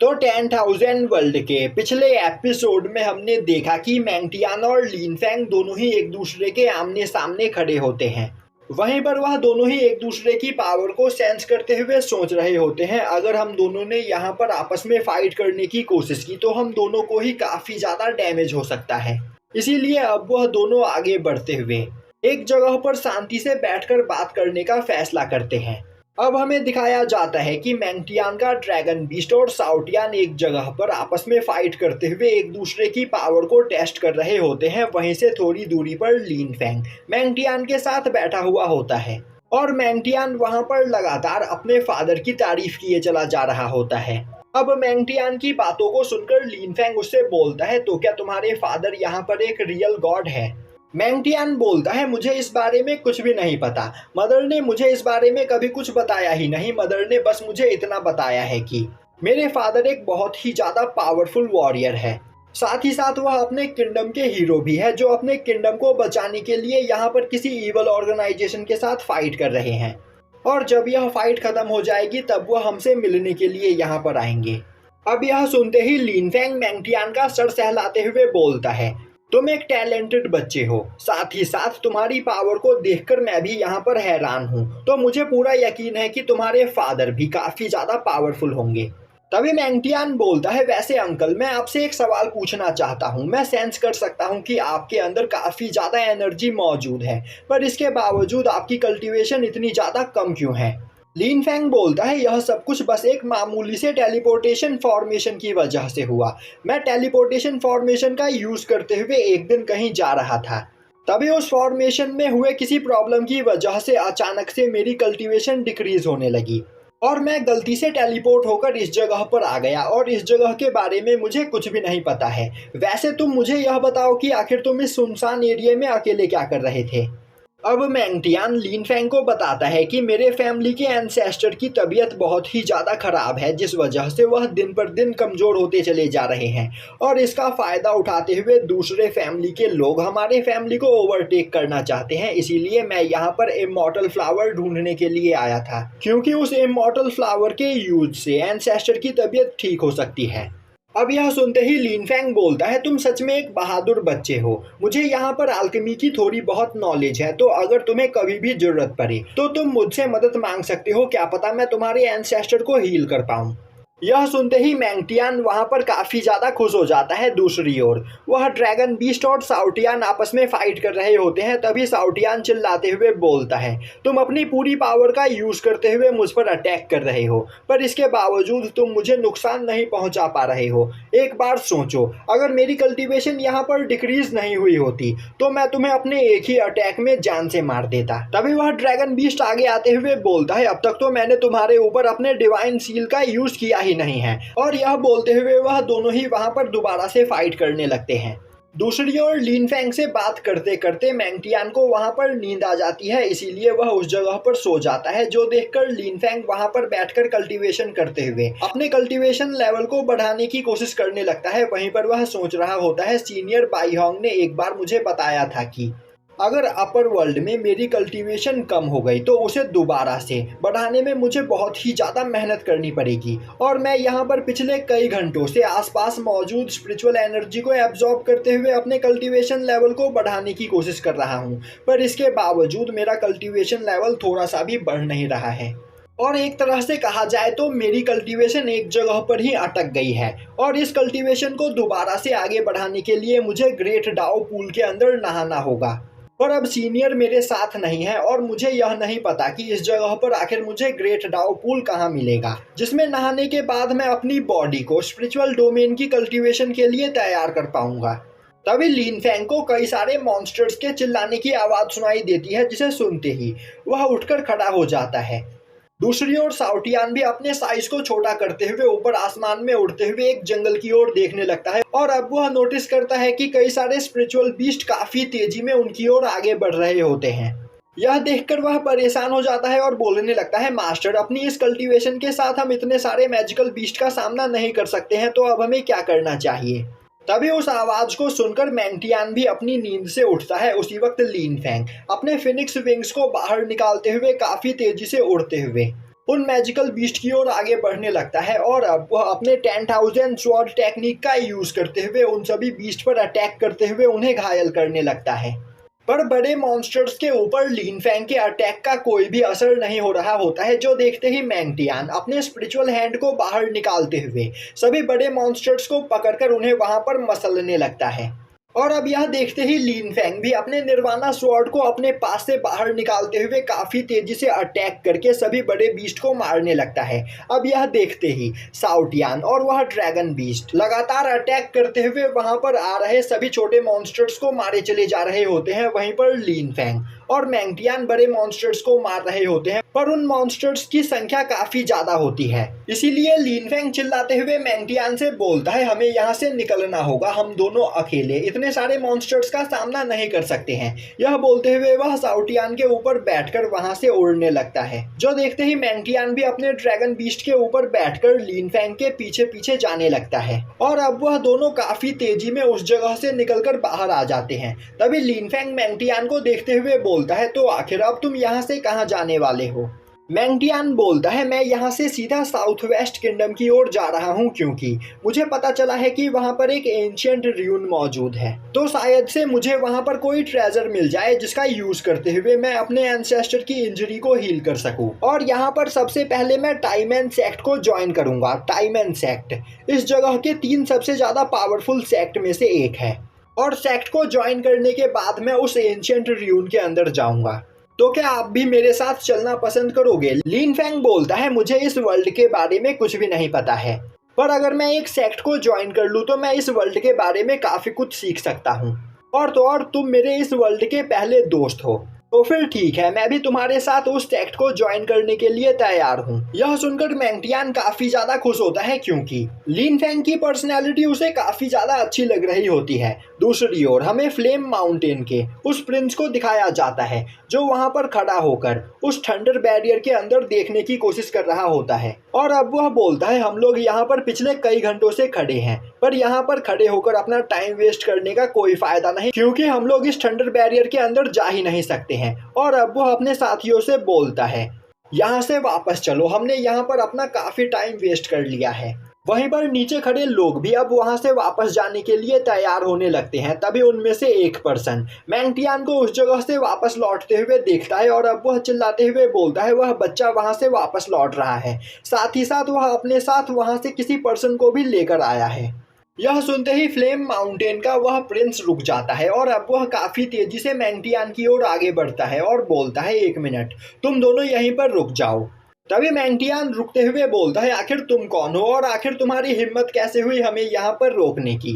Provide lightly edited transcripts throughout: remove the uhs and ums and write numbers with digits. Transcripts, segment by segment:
तो 10,000 वर्ल्ड के पिछले एपिसोड में हमने देखा कि मैंगटियान और लिनफेंग दोनों ही एक दूसरे के आमने सामने खड़े होते हैं। वहीं पर वह दोनों ही एक दूसरे की पावर को सेंस करते हुए सोच रहे होते हैं, अगर हम दोनों ने यहाँ पर आपस में फाइट करने की कोशिश की तो हम दोनों को ही काफ़ी ज़्यादा डैमेज हो सकता है। इसीलिए अब वह दोनों आगे बढ़ते हुए एक जगह पर शांति से बैठकर बात करने का फैसला करते हैं। अब हमें दिखाया जाता है कि मैंगटियान का ड्रैगन बीस्ट और साउटियान एक जगह पर आपस में फाइट करते हुए एक दूसरे की पावर को टेस्ट कर रहे होते हैं। वहीं से थोड़ी दूरी पर लिनफेंग मैंगटियान के साथ बैठा हुआ होता है और मैंगटियान वहां पर लगातार अपने फादर की तारीफ किए चला जा रहा होता है। अब मैंगटियान की बातों को सुनकर लिनफेंग उससे बोलता है, तो क्या तुम्हारे फादर यहाँ पर एक रियल गॉड है? मैंगटियान बोलता है, मुझे इस बारे में कुछ भी नहीं पता। मदर ने मुझे इस बारे में कभी कुछ बताया ही नहीं। मदर ने बस मुझे इतना बताया है कि मेरे फादर एक बहुत ही ज़्यादा पावरफुल वॉरियर है। साथ ही साथ वह अपने किंगडम के हीरो भी है, जो अपने किंगडम को बचाने के लिए यहाँ पर किसी ईवल ऑर्गेनाइजेशन के साथ फाइट कर रहे हैं। और जब यह फाइट खत्म हो जाएगी तब वह हमसे मिलने के लिए यहाँ पर आएंगे। अब यह सुनते ही लिनफेंग मैंगटियान का सर सहलाते हुए बोलता है, तुम एक टैलेंटेड बच्चे हो, साथ ही साथ तुम्हारी पावर को देखकर मैं भी यहाँ पर हैरान हूँ। तो मुझे पूरा यकीन है कि तुम्हारे फादर भी काफ़ी ज़्यादा पावरफुल होंगे। तभी मैंगटियान बोलता है, वैसे अंकल मैं आपसे एक सवाल पूछना चाहता हूँ। मैं सेंस कर सकता हूँ कि आपके अंदर काफ़ी ज़्यादा एनर्जी मौजूद है, पर इसके बावजूद आपकी कल्टीवेशन इतनी ज़्यादा कम क्यों है? लिनफेंग बोलता है, यह सब कुछ बस एक मामूली से टेलीपोर्टेशन फॉर्मेशन की वजह से हुआ। मैं टेलीपोर्टेशन फॉर्मेशन का यूज़ करते हुए एक दिन कहीं जा रहा था, तभी उस फॉर्मेशन में हुए किसी प्रॉब्लम की वजह से अचानक से मेरी कल्टीवेशन डिक्रीज होने लगी और मैं गलती से टेलीपोर्ट होकर इस जगह पर आ गया और इस जगह के बारे में मुझे कुछ भी नहीं पता है। वैसे तुम मुझे यह बताओ कि आखिर तुम इस सुनसान एरिया में अकेले क्या कर रहे थे? अब मैंगटियान लिनफेंग को बताता है कि मेरे फैमिली के एंसेस्टर की तबीयत बहुत ही ज़्यादा ख़राब है, जिस वजह से वह दिन पर दिन कमज़ोर होते चले जा रहे हैं और इसका फ़ायदा उठाते हुए दूसरे फैमिली के लोग हमारे फैमिली को ओवरटेक करना चाहते हैं। इसीलिए मैं यहाँ पर इमॉर्टल फ्लावर ढूंढने के लिए आया था, क्योंकि उस इमॉर्टल फ्लावर के यूज से एंसेस्टर की तबीयत ठीक हो सकती है। अब यह सुनते ही लिनफेंग बोलता है, तुम सच में एक बहादुर बच्चे हो। मुझे यहाँ पर अल्केमी की थोड़ी बहुत नॉलेज है, तो अगर तुम्हें कभी भी जरूरत पड़े तो तुम मुझसे मदद मांग सकते हो। क्या पता मैं तुम्हारे एंसेस्टर को हील कर पाऊँ। यह सुनते ही मैंगटियान वहां पर काफी ज्यादा खुश हो जाता है। दूसरी ओर वह ड्रैगन बीस्ट और साउटियान आपस में फाइट कर रहे होते हैं। तभी साउटियान चिल्लाते हुए बोलता है, तुम अपनी पूरी पावर का यूज करते हुए मुझ पर अटैक कर रहे हो, पर इसके बावजूद तुम मुझे नुकसान नहीं पहुंचा पा रहे हो। एक बार सोचो, अगर मेरी कल्टीवेशन यहाँ पर डिक्रीज नहीं हुई होती तो मैं तुम्हें अपने एक ही अटैक में जान से मार देता। तभी वह ड्रैगन बीस्ट आगे आते हुए बोलता है, अब तक तो मैंने तुम्हारे ऊपर अपने डिवाइन सील का यूज किया ही नहीं है। और यह बोलते हुए वह दोनों ही वहां पर दोबारा से फाइट करने लगते हैं। दूसरी ओर लिनफेंग से बात करते करते मैंगटियान को वहां पर नींद आ जाती है, इसीलिए वह उस जगह पर सो जाता है, जो देखकर लिनफेंग वहां पर बैठकर कल्टीवेशन करते हुए अपने कल्टीवेशन लेवल को बढ़ाने की कोशिश करने लगता है। वहीं पर वह सोच रहा होता है, सीनियर बाईहोंग ने एक बार मुझे बताया था कि अगर अपर वर्ल्ड में मेरी कल्टीवेशन कम हो गई तो उसे दोबारा से बढ़ाने में मुझे बहुत ही ज़्यादा मेहनत करनी पड़ेगी। और मैं यहाँ पर पिछले कई घंटों से आसपास मौजूद स्पिरिचुअल एनर्जी को एब्जॉर्ब करते हुए अपने कल्टीवेशन लेवल को बढ़ाने की कोशिश कर रहा हूँ, पर इसके बावजूद मेरा कल्टीवेशन लेवल थोड़ा सा भी बढ़ नहीं रहा है। और एक तरह से कहा जाए तो मेरी कल्टीवेशन एक जगह पर ही अटक गई है और इस कल्टीवेशन को दोबारा से आगे बढ़ाने के लिए मुझे ग्रेट डाओ पूल के अंदर नहाना होगा। पर अब सीनियर मेरे साथ नहीं है और मुझे यह नहीं पता कि इस जगह पर आखिर मुझे ग्रेट डाओ पूल कहाँ मिलेगा, जिसमें नहाने के बाद मैं अपनी बॉडी को स्पिरिचुअल डोमेन की कल्टीवेशन के लिए तैयार कर पाऊंगा। तभी लिनफेंग को कई सारे मॉन्स्टर्स के चिल्लाने की आवाज़ सुनाई देती है, जिसे सुनते ही वह उठकर खड़ा हो जाता है। दूसरी ओर साउटियान भी अपने साइज को छोटा करते हुए ऊपर आसमान में उड़ते हुए एक जंगल की ओर देखने लगता है और अब वह नोटिस करता है कि कई सारे स्पिरिचुअल बीस्ट काफी तेजी में उनकी ओर आगे बढ़ रहे होते हैं। यह देखकर वह परेशान हो जाता है और बोलने लगता है, मास्टर अपनी इस कल्टीवेशन के साथ हम इतने सारे मैजिकल बीस्ट का सामना नहीं कर सकते हैं, तो अब हमें क्या करना चाहिए? तभी उस आवाज को सुनकर मैंगटियान भी अपनी नींद से उठता है। उसी वक्त लिनफेंग अपने फिनिक्स विंग्स को बाहर निकालते हुए काफी तेजी से उड़ते हुए उन मैजिकल बीस्ट की ओर आगे बढ़ने लगता है और अब वह अपने 10,000 स्वॉर्ड टेक्निक का यूज करते हुए उन सभी बीस्ट पर अटैक करते हुए उन्हें घायल करने लगता है। पर बड़े मॉन्स्टर्स के ऊपर लिन फैंग के अटैक का कोई भी असर नहीं हो रहा होता है, जो देखते ही मैंग टियान अपने स्पिरिचुअल हैंड को बाहर निकालते हुए सभी बड़े मॉन्स्टर्स को पकड़कर उन्हें वहां पर मसलने लगता है। और अब यह देखते ही लिन फैंग भी अपने निर्वाणा स्वॉर्ड को अपने पास से बाहर निकालते हुए काफी तेजी से अटैक करके सभी बड़े बीस्ट को मारने लगता है। अब यह देखते ही शाओ टियान और वह ड्रैगन बीस्ट लगातार अटैक करते हुए वहां पर आ रहे सभी छोटे मॉन्स्टर्स को मारे चले जा रहे होते हैं। वहीं पर लिन फैंग और मैंग टियान बड़े मॉन्स्टर्स को मार रहे होते हैं, पर उन मॉन्स्टर्स की संख्या काफी ज्यादा होती है। इसीलिए लिन फैंग चिल्लाते हुए मैंग टियान से बोलता है, हमें यहाँ से निकलना होगा, हम दोनों अकेले इतने सारे मॉन्स्टर्स का सामना नहीं कर सकते हैं। यह बोलते हुए वह शाओ टियान के ऊपर बैठकर वहां से उड़ने लगता है, जो देखते ही मैंग टियान भी अपने ड्रैगन बीस्ट के ऊपर बैठकर लिन फैंग के पीछे पीछे जाने लगता है। और अब वह दोनों काफी तेजी में उस जगह से निकलकर बाहर आ जाते हैं। तभी लिन फैंग मैंग टियान को देखते हुए बोलता है, तो आखिर अब तुम यहाँ से कहाँ जाने वाले हो? मैंग टियान बोलता है, मैं यहाँ से सीधा साउथ वेस्ट किंगडम की ओर जा रहा हूँ, क्योंकि मुझे पता चला है कि वहाँ पर एक एंशिएंट र्यून मौजूद है, तो शायद से मुझे वहाँ पर कोई ट्रेजर मिल जाए जिसका यूज करते हुए मैं अपने एंसेस्टर की इंजरी को हील कर सकूं। और यहाँ पर सबसे पहले मैं टाइमैन सेक्ट को ज्वाइन करूंगा। टाइमैन सेक्ट इस जगह के 3 सबसे ज्यादा पावरफुल सेक्ट में से एक है, और सेक्ट को ज्वाइन करने के बाद मैं उस एंशिएंट र्यून के अंदर जाऊंगा। तो क्या आप भी मेरे साथ चलना पसंद करोगे? लिन फैंग बोलता है, मुझे इस वर्ल्ड के बारे में कुछ भी नहीं पता है, पर अगर मैं एक सेक्ट को ज्वाइन कर लूँ तो मैं इस वर्ल्ड के बारे में काफी कुछ सीख सकता हूँ। और तो और तुम मेरे इस वर्ल्ड के पहले दोस्त हो, तो फिर ठीक है, मैं भी तुम्हारे साथ उस सेक्ट को ज्वाइन करने के लिए तैयार हूँ। यह सुनकर मैंग टियान काफी ज्यादा खुश होता है, क्योंकि लिन फैंग की पर्सनैलिटी उसे काफी ज्यादा अच्छी लग रही होती है। दूसरी ओर हमें फ्लेम माउंटेन के उस प्रिंस को दिखाया जाता है, जो वहां पर खड़ा होकर उस थंडर बैरियर के अंदर देखने की कोशिश कर रहा होता है। और अब वह बोलता है, हम लोग यहाँ पर पिछले कई घंटों से खड़े हैं, पर यहाँ पर खड़े होकर अपना टाइम वेस्ट करने का कोई फायदा नहीं, क्योंकि हम लोग इस थंडर बैरियर के अंदर जा ही नहीं सकते हैं। और अब वो अपने साथियों से बोलता है, यहाँ से वापस चलो, हमने यहाँ पर अपना काफी टाइम वेस्ट कर लिया है। वहीं पर नीचे खड़े लोग भी अब वहां से वापस जाने के लिए तैयार होने लगते हैं। तभी उनमें से एक पर्सन मैंग टियान को उस जगह से वापस लौटते हुए देखता है, और अब वह चिल्लाते हुए बोलता है, वह बच्चा वहां से वापस लौट रहा है, साथ ही साथ वह अपने साथ वहां से किसी पर्सन को भी लेकर आया है। यह सुनते ही फ्लेम माउंटेन का वह प्रिंस रुक जाता है, और अब वह काफी तेजी से मैंग टियान की ओर आगे बढ़ता है और बोलता है, 1 मिनट, तुम दोनों यहीं पर रुक जाओ। तभी मैंग टियान रुकते हुए बोलता है, आखिर तुम कौन हो और आखिर तुम्हारी हिम्मत कैसे हुई हमें यहाँ पर रोकने की?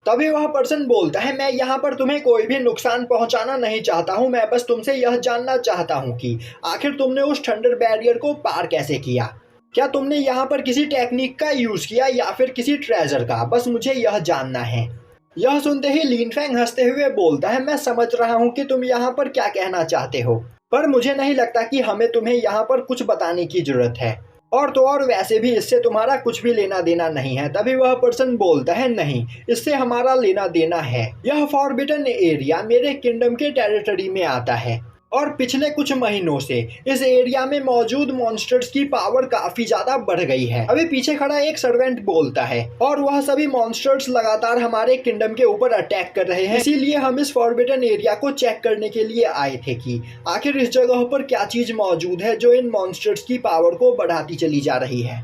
तभी वह पर्सन बोलता है, मैं यहाँ पर तुम्हें कोई भी नुकसान पहुंचाना नहीं चाहता हूँ, मैं बस तुमसे यह जानना चाहता हूँ कि आखिर तुमने उस थंडर बैरियर को पार कैसे किया? क्या तुमने यहाँ पर किसी टेक्निक का यूज किया या फिर किसी ट्रेजर का? बस मुझे यह जानना है। यह सुनते ही लिन फैंग हंसते हुए बोलता है, मैं समझ रहा हूँ कि तुम यहाँ पर क्या कहना चाहते हो, पर मुझे नहीं लगता कि हमें तुम्हें यहाँ पर कुछ बताने की जरूरत है, और तो और वैसे भी इससे तुम्हारा कुछ भी लेना देना नहीं है। तभी वह पर्सन बोलता है, नहीं, इससे हमारा लेना देना है। यह फॉरबिडन एरिया मेरे किंगडम के टेरिटरी में आता है, और पिछले कुछ महीनों से इस एरिया में मौजूद मॉन्स्टर्स की पावर काफी ज्यादा बढ़ गई है। अभी पीछे खड़ा एक सर्वेंट बोलता है, और वह सभी मॉन्स्टर्स लगातार हमारे किंगडम के ऊपर अटैक कर रहे हैं, इसीलिए हम इस फॉरबिडन एरिया को चेक करने के लिए आए थे कि आखिर इस जगह पर क्या चीज मौजूद है जो इन मॉन्स्टर्स की पावर को बढ़ाती चली जा रही है।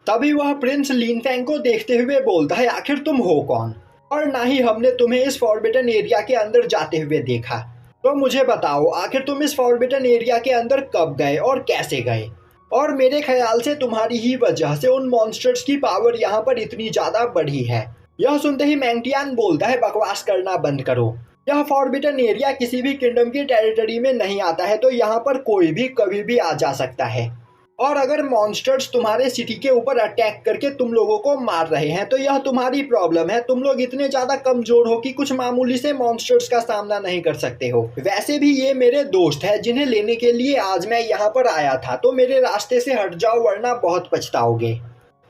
तभी वह प्रिंस लिन फैंग को देखते हुए बोलता है, आखिर तुम हो कौन, और ना ही हमने तुम्हें इस फॉरबिडन एरिया के अंदर जाते हुए देखा, तो मुझे बताओ आखिर तुम इस फॉरबिडन एरिया के अंदर कब गए और कैसे गए? और मेरे ख्याल से तुम्हारी ही वजह से उन मॉन्स्टर्स की पावर यहाँ पर इतनी ज्यादा बढ़ी है। यह सुनते ही मैंग टियान बोलता है, बकवास करना बंद करो, यह फॉरबिडन एरिया किसी भी किंगडम की टेरिटरी में नहीं आता है, तो यहाँ पर कोई भी कभी भी आ जा सकता है। और अगर मॉन्स्टर्स तुम्हारे सिटी के ऊपर अटैक करके तुम लोगों को मार रहे हैं, तो यह तुम्हारी प्रॉब्लम है। तुम लोग इतने ज्यादा कमजोर हो कि कुछ मामूली से मॉन्स्टर्स का सामना नहीं कर सकते हो। वैसे भी ये मेरे दोस्त हैं जिन्हें लेने के लिए आज मैं यहाँ पर आया था, तो मेरे रास्ते से हट जाओ वरना बहुत पछताओगे।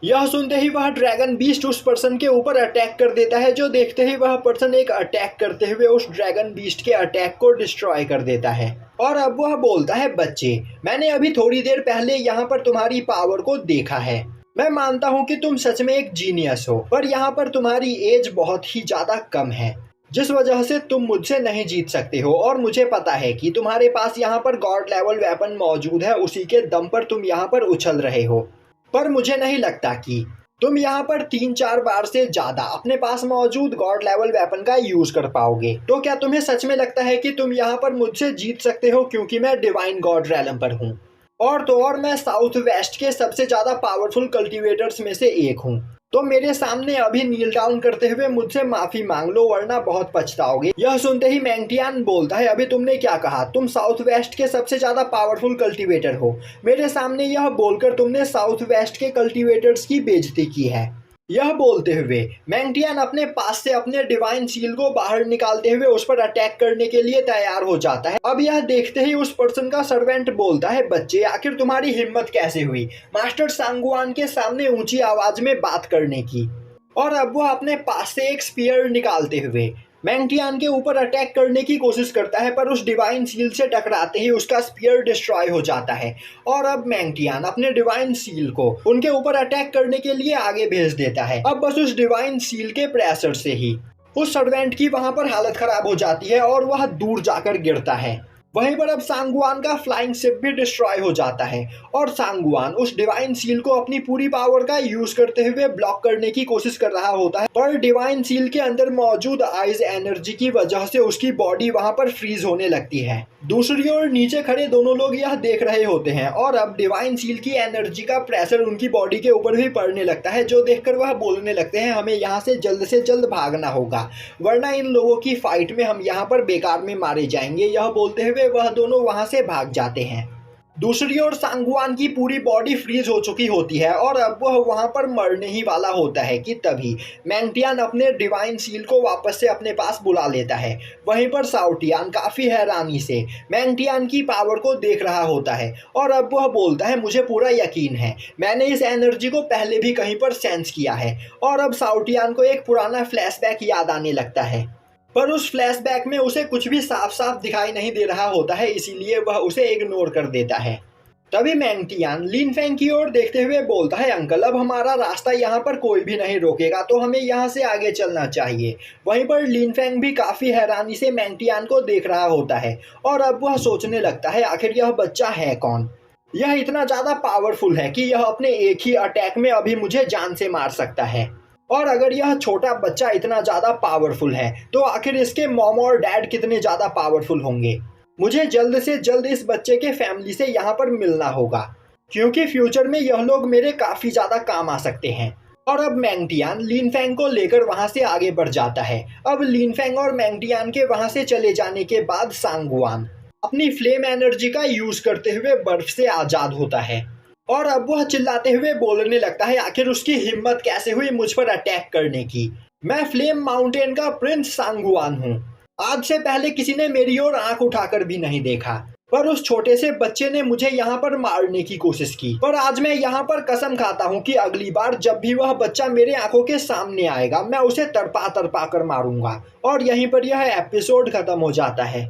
यह सुनते ही वह ड्रैगन बीस्ट उस पर्सन के ऊपर अटैक कर देता है, जो देखते ही वह पर्सन एक अटैक करते हुए उस ड्रैगन बीस्ट के अटैक को डिस्ट्रॉय कर देता है। और अब वह बोलता है, बच्चे, मैंने अभी थोड़ी देर पहले यहाँ पर तुम्हारी पावर को देखा है। मैं मानता हूँ कि तुम सच में एक जीनियस हो, पर यहाँ पर तुम्हारी एज बहुत ही ज्यादा कम है, जिस वजह से तुम मुझसे नहीं जीत सकते हो। और मुझे पता है कि तुम्हारे पास यहाँ पर गॉड लेवल वेपन मौजूद है, उसी के दम पर तुम यहाँ पर उछल रहे हो। पर मुझे नहीं लगता कि तुम यहाँ पर 3-4 बार से ज्यादा अपने पास मौजूद गॉड लेवल वेपन का यूज कर पाओगे। तो क्या तुम्हें सच में लगता है कि तुम यहाँ पर मुझसे जीत सकते हो, क्योंकि मैं डिवाइन गॉड रैलम पर हूँ। और तो और मैं साउथ वेस्ट के सबसे ज्यादा पावरफुल कल्टीवेटर्स में से एक हूँ। तो मेरे सामने अभी नील डाउन करते हुए मुझसे माफी मांग लो, वरना बहुत पछताओगे। यह सुनते ही मैंगटियान बोलता है, अभी तुमने क्या कहा? तुम साउथ वेस्ट के सबसे ज्यादा पावरफुल कल्टीवेटर हो। मेरे सामने यह बोलकर तुमने साउथ वेस्ट के कल्टीवेटर्स की बेइज्जती की है। यह बोलते हुए मैंगटियान अपने पास से अपने डिवाइन सील को बाहर निकालते हुए उस पर अटैक करने के लिए तैयार हो जाता है। अब यह देखते ही उस पर्सन का सर्वेंट बोलता है, बच्चे, आखिर तुम्हारी हिम्मत कैसे हुई मास्टर सांगवान के सामने ऊंची आवाज में बात करने की? और अब वह अपने पास से एक स्पीयर निकालते हुए मैंगटियान के ऊपर अटैक करने की कोशिश करता है, पर उस डिवाइन सील से टकराते ही उसका स्पीयर डिस्ट्रॉय हो जाता है। और अब मैंगटियान अपने डिवाइन सील को उनके ऊपर अटैक करने के लिए आगे भेज देता है। अब बस उस डिवाइन सील के प्रेशर से ही उस सर्वेंट की वहां पर हालत खराब हो जाती है और वह दूर जाकर गिरता है। वहीं पर अब सांगवान का फ्लाइंग शिप भी डिस्ट्रॉय हो जाता है और सांगवान उस डिवाइन सील को अपनी पूरी पावर का यूज करते हुए ब्लॉक करने की कोशिश कर रहा होता है, पर डिवाइन सील के अंदर मौजूद आइज एनर्जी की वजह से उसकी बॉडी वहां पर फ्रीज होने लगती है। दूसरी ओर नीचे खड़े दोनों लोग यह देख रहे होते हैं और अब डिवाइन सील की एनर्जी का प्रेशर उनकी बॉडी के ऊपर भी पड़ने लगता है, जो देखकर वह बोलने लगते हैं, हमें यहाँ से जल्द भागना होगा, वरना इन लोगों की फाइट में हम यहाँ पर बेकार में मारे जाएंगे। यह बोलते हुए वह दोनों वहां से भाग जाते हैं। दूसरी ओर सांगवान की पूरी बॉडी फ्रीज हो चुकी होती है और अब वह वहां पर मरने ही वाला होता है कि तभी मैंगटियान अपने डिवाइन सील को वापस से अपने पास बुला लेता है। वहीं पर साउटियान काफी हैरानी से मैंगटियान की पावर को देख रहा होता है और अब वह बोलता है, मुझे पूरा यकीन है, मैंने इस एनर्जी को पहले भी कहीं पर सेंस किया है। और अब साउटियान को एक पुराना फ्लैशबैक याद आने लगता है, पर उस फ्लैशबैक में उसे कुछ भी साफ साफ दिखाई नहीं दे रहा होता है, इसीलिए वह उसे इग्नोर कर देता है। तभी मैंगटियान लिनफेंग की ओर देखते हुए बोलता है, अंकल, अब हमारा रास्ता यहाँ पर कोई भी नहीं रोकेगा, तो हमें यहाँ से आगे चलना चाहिए। वहीं पर लिनफेंग भी काफी हैरानी से मैंगटियान को देख रहा होता है और अब वह सोचने लगता है, आखिर यह बच्चा है कौन? यह इतना ज्यादा पावरफुल है कि यह अपने एक ही अटैक में अभी मुझे जान से मार सकता है। और अगर यह छोटा बच्चा इतना ज्यादा पावरफुल है तो आखिर इसके मॉम और डैड कितने ज्यादा पावरफुल होंगे। मुझे जल्द से जल्द इस बच्चे के फैमिली से यहाँ पर मिलना होगा, क्योंकि फ्यूचर में यह लोग मेरे काफी ज्यादा काम आ सकते हैं। और अब मैंगटियान लिनफेंग को लेकर वहां से आगे बढ़ जाता है। अब लिनफेंग और मैंगटियान के वहां से चले जाने के बाद सांगवान अपनी फ्लेम एनर्जी का यूज करते हुए बर्फ से आजाद होता है और अब वह चिल्लाते हुए बोलने लगता है, आखिर उसकी हिम्मत कैसे हुई मुझ पर अटैक करने की? मैं फ्लेम माउंटेन का प्रिंस सांगवान हूँ। आज से पहले किसी ने मेरी ओर आंख उठाकर भी नहीं देखा, पर उस छोटे से बच्चे ने मुझे यहाँ पर मारने की कोशिश की। पर आज मैं यहाँ पर कसम खाता हूँ कि अगली बार जब भी वह बच्चा मेरे आंखों के सामने आएगा, मैं उसे तड़पा कर मारूंगा। और यहीं पर यह एपिसोड खत्म हो जाता है।